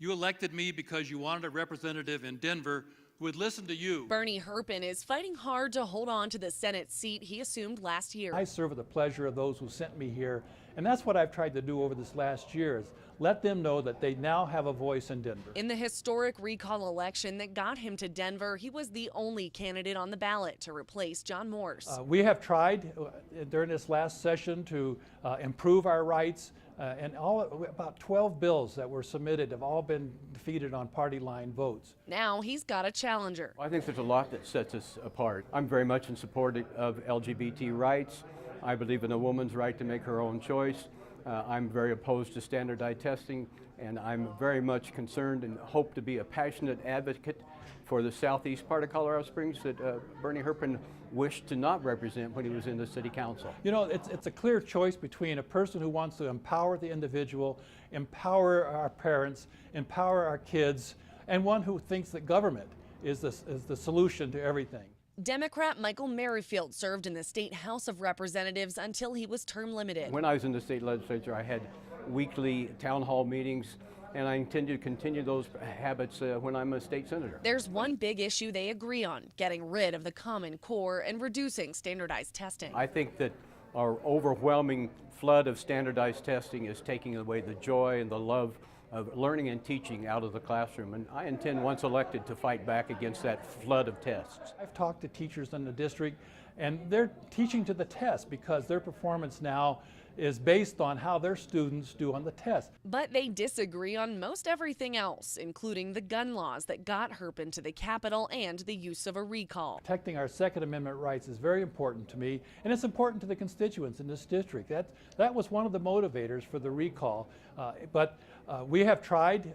You elected me because you wanted a representative in Denver who would listen to you. Bernie Herpin is fighting hard to hold on to the Senate seat he assumed last year. I serve with the pleasure of those who sent me here, and that's what I've tried to do over this last year, is let them know that they now have a voice in Denver. In the historic recall election that got him to Denver, he was the only candidate on the ballot to replace John Morse. We have tried during this last session to improve our rights, and about 12 bills that were submitted have all been defeated on party line votes. Now he's got a challenger. I think there's a lot that sets us apart. I'm very much in support of LGBT rights. I believe in a woman's right to make her own choice. I'm very opposed to standardized testing, and I'm very much concerned and hope to be a passionate advocate for the southeast part of Colorado Springs that Bernie Herpin wished to not represent when he was in the city council. You know, it's a clear choice between a person who wants to empower the individual, empower our parents, empower our kids, and one who thinks that government is the solution to everything. Democrat Michael Merrifield served in the State House of Representatives until he was term limited. When I was in the state legislature, I had weekly town hall meetings, and I intend to continue those habits when I'm a state senator. There's one big issue they agree on: getting rid of the Common Core and reducing standardized testing. I think that our overwhelming flood of standardized testing is taking away the joy and the love of learning and teaching out of the classroom, and I intend, once elected, to fight back against that flood of tests. I've talked to teachers in the district, and they're teaching to the test because their performance now is based on how their students do on the test. But they disagree on most everything else, including the gun laws that got Herpin to the Capitol and the use of a recall. Protecting our Second Amendment rights is very important to me, and it's important to the constituents in this district. That was one of the motivators for the recall. But we have tried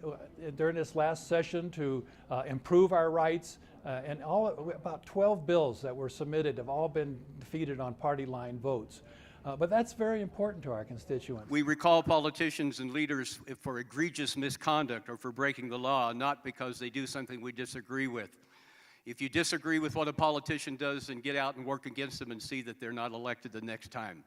during this last session to improve our rights, and about 12 bills that were submitted have all been defeated on party line votes. But that's very important to our constituents. We recall politicians and leaders for egregious misconduct or for breaking the law, not because they do something we disagree with. If you disagree with what a politician does, then get out and work against them and see that they're not elected the next time.